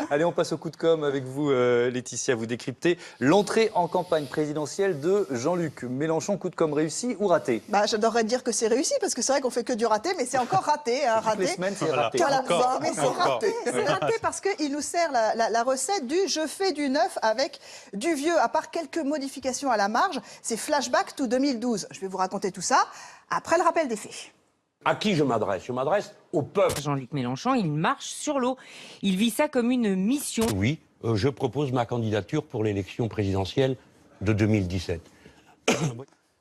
Allez, on passe au coup de com' avec vous, Laetitia. Vous décryptez l'entrée en campagne présidentielle de Jean-Luc Mélenchon. Coup de com' réussi ou raté? J'adorerais dire que c'est réussi, parce que c'est vrai qu'on fait que du raté, mais c'est encore raté. Hein, Toutes les raté. semaines, c'est raté. Voilà, Encore, mais c'est encore. raté. C'est raté parce qu'il nous sert la recette du je fais du neuf avec du vieux. À part quelques modifications à la marge, c'est flashback to 2012. Je vais vous raconter tout ça après le rappel des faits. À qui je m'adresse? Je m'adresse au peuple. Jean-Luc Mélenchon, il marche sur l'eau. Il vit ça comme une mission. Oui, je propose ma candidature pour l'élection présidentielle de 2017.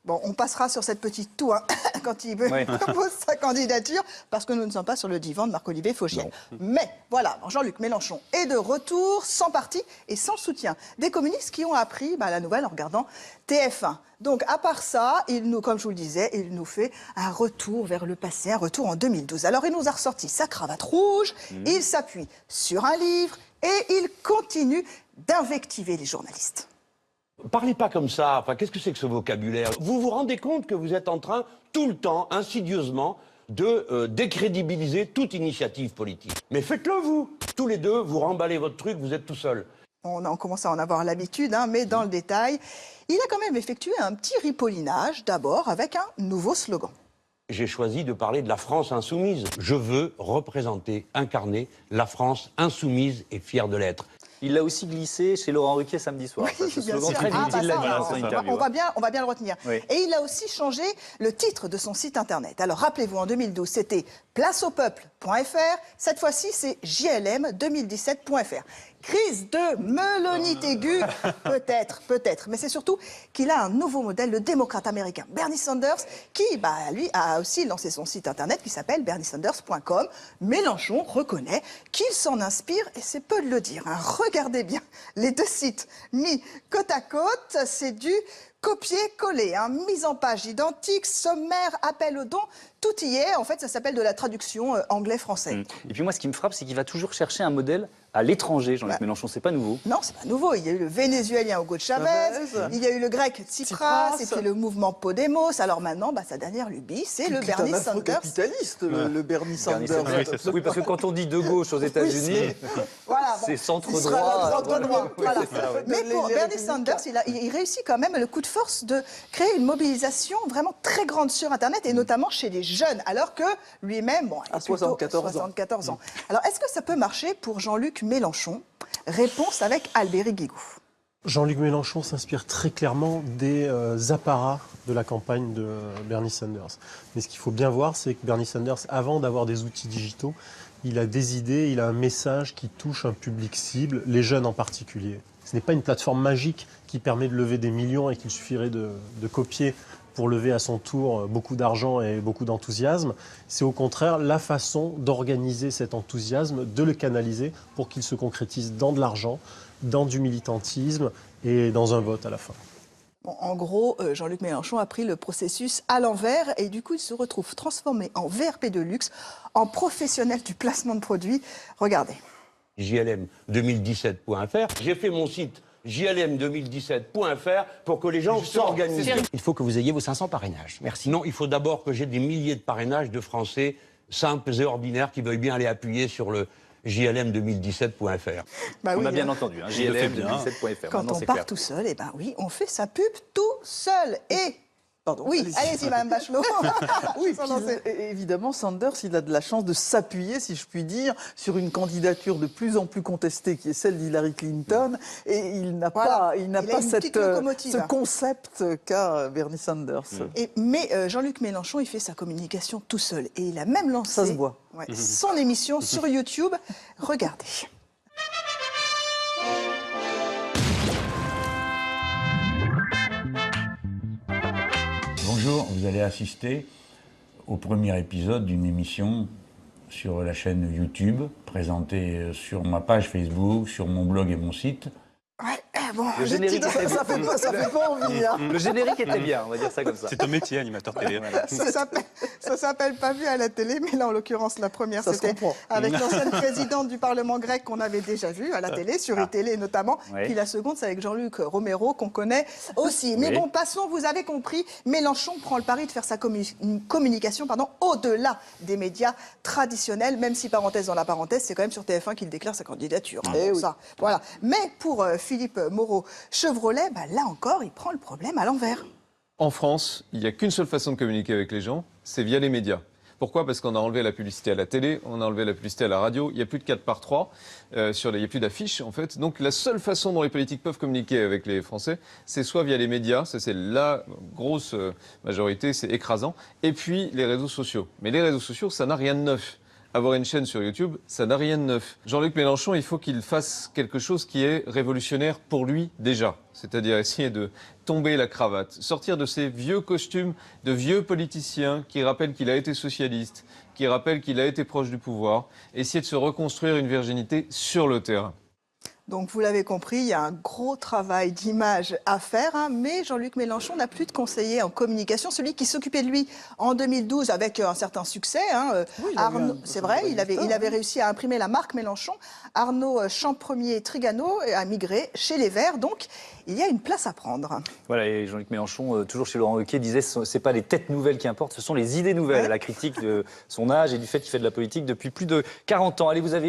Bon, on passera sur cette petite toux hein, quand il propose sa candidature, parce que nous ne sommes pas sur le divan de Marc-Olivier Fogiel. Mais voilà, Jean-Luc Mélenchon est de retour, sans parti et sans soutien des communistes qui ont appris la nouvelle en regardant TF1. Donc, à part ça, comme je vous le disais, il nous fait un retour vers le passé, un retour en 2012. Alors, il nous a ressorti sa cravate rouge, il s'appuie sur un livre et il continue d'invectiver les journalistes. Parlez pas comme ça. Enfin, qu'est-ce que c'est que ce vocabulaire? Vous vous rendez compte que vous êtes en train, tout le temps, insidieusement, de décrédibiliser toute initiative politique. Mais faites-le, vous. Tous les deux, vous remballez votre truc, vous êtes tout seul. On commence à en avoir l'habitude, hein, mais dans le détail, il a quand même effectué un petit ripollinage, d'abord avec un nouveau slogan. J'ai choisi de parler de la France insoumise. Je veux représenter, incarner la France insoumise et fière de l'être. Il l'a aussi glissé chez Laurent Ruquier samedi soir. Oui, Ce bien slogan sûr. très vite, il l'a dit dans son interview. On va bien le retenir. Oui. Et il a aussi changé le titre de son site internet. Alors rappelez-vous, en 2012, c'était placeaupeuple.fr. Cette fois-ci, c'est JLM2017.fr. Crise de melonite aiguë, peut-être. Mais c'est surtout qu'il a un nouveau modèle, le démocrate américain Bernie Sanders, qui, lui, a aussi lancé son site internet qui s'appelle berniesanders.com. Mélenchon reconnaît qu'il s'en inspire, et c'est peu de le dire. Hein. Regardez bien les deux sites mis côte à côte, c'est du copier-coller, hein. Mise en page identique, sommaire, appel aux dons, tout y est. En fait, ça s'appelle de la traduction anglais-français. Et puis moi, ce qui me frappe, c'est qu'il va toujours chercher un modèle à l'étranger, Jean-Luc Mélenchon. C'est pas nouveau. Non, c'est pas nouveau. Il y a eu le Vénézuélien Hugo Chavez, il y a eu le grec Tsipras, et puis le mouvement Podemos. Alors maintenant, sa dernière lubie, c'est le Bernie Sanders. Capitaliste, le Bernie Sanders. Oui, parce que quand on dit de gauche aux États-Unis, Voilà, c'est il centre-droit. sera la droite. Voilà. Oui, Mais pour Bernie Sanders, il réussit quand même le coup de force de créer une mobilisation vraiment très grande sur Internet, et notamment chez les jeunes, alors que lui-même, il À a plutôt 74 ans. Alors, est-ce que ça peut marcher pour Jean-Luc Mélenchon? Réponse avec Albéric Guigou. Jean-Luc Mélenchon s'inspire très clairement des apparats de la campagne de Bernie Sanders. Mais ce qu'il faut bien voir, c'est que Bernie Sanders, avant d'avoir des outils digitaux, il a des idées, il a un message qui touche un public cible, les jeunes en particulier. Ce n'est pas une plateforme magique qui permet de lever des millions et qu'il suffirait de copier pour lever à son tour beaucoup d'argent et beaucoup d'enthousiasme. C'est au contraire la façon d'organiser cet enthousiasme, de le canaliser pour qu'il se concrétise dans de l'argent, dans du militantisme et dans un vote à la fin. Bon, en gros, Jean-Luc Mélenchon a pris le processus à l'envers et du coup, il se retrouve transformé en VRP de luxe, en professionnel du placement de produits. Regardez. JLM2017.fr. J'ai fait mon site JLM2017.fr pour que les gens s'organisent. Il faut que vous ayez vos 500 parrainages. Merci. Non, il faut d'abord que j'ai des milliers de parrainages de Français simples et ordinaires qui veuillent bien aller appuyer sur le JLM2017.fr. On a bien entendu, hein, JLM2017.fr. Quand on part tout seul, oui, on fait sa pub tout seul. Et Pardon, oui, allez-y, Mme Bachelot. Oui, évidemment, Sanders, il a de la chance de s'appuyer, si je puis dire, sur une candidature de plus en plus contestée, qui est celle d'Hillary Clinton, et il n'a pas ce concept qu'a Bernie Sanders. Mais Jean-Luc Mélenchon, il fait sa communication tout seul, et il a même lancé Ça se voit. Son émission sur YouTube. Regardez. Bonjour, vous allez assister au premier épisode d'une émission sur la chaîne YouTube, présentée sur ma page Facebook, sur mon blog et mon site. bon, Le générique était Ça fait pas envie. Hein. Le générique était bien, on va dire ça comme ça. C'est un métier, animateur télé. Ça s'appelle pas vu à la télé, mais là, en l'occurrence, la première, Ça se c'était comprend. avec l'ancienne présidente du Parlement grec qu'on avait déjà vu à la télé, sur iTélé notamment. Oui. Puis la seconde, c'est avec Jean-Luc Romero, qu'on connaît aussi. Mais Oui. bon, passons, vous avez compris, Mélenchon prend le pari de faire sa communication au-delà des médias traditionnels, même si, parenthèse dans la parenthèse, c'est quand même sur TF1 qu'il déclare sa candidature. Hein, Eh pour oui. ça. Voilà. Mais pour Philippe Moreau-Chevrolet, là encore, il prend le problème à l'envers. En France, il n'y a qu'une seule façon de communiquer avec les gens, c'est via les médias. Pourquoi ? Parce qu'on a enlevé la publicité à la télé, on a enlevé la publicité à la radio, il n'y a plus de 4x3, il n'y a plus d'affiches en fait. Donc la seule façon dont les politiques peuvent communiquer avec les Français, c'est soit via les médias, ça c'est la grosse majorité, c'est écrasant, et puis les réseaux sociaux. Mais les réseaux sociaux, ça n'a rien de neuf. Avoir une chaîne sur YouTube, ça n'a rien de neuf. Jean-Luc Mélenchon, il faut qu'il fasse quelque chose qui est révolutionnaire pour lui déjà. C'est-à-dire essayer de tomber la cravate, sortir de ces vieux costumes de vieux politiciens qui rappellent qu'il a été socialiste, qui rappellent qu'il a été proche du pouvoir, essayer de se reconstruire une virginité sur le terrain. Donc, vous l'avez compris, il y a un gros travail d'image à faire, hein, mais Jean-Luc Mélenchon n'a plus de conseiller en communication. Celui qui s'occupait de lui en 2012 avec un certain succès, hein, Oui, il a eu un c'est vrai, il avait réussi à imprimer la marque Mélenchon. Arnaud Champremier-Trigano a migré chez les Verts, donc il y a une place à prendre. Voilà, et Jean-Luc Mélenchon, toujours chez Laurent Wauquiez, disait c'est pas les têtes nouvelles qui importent, ce sont les idées nouvelles. Ouais. La critique de son âge et du fait qu'il fait de la politique depuis plus de 40 ans. Allez, vous avez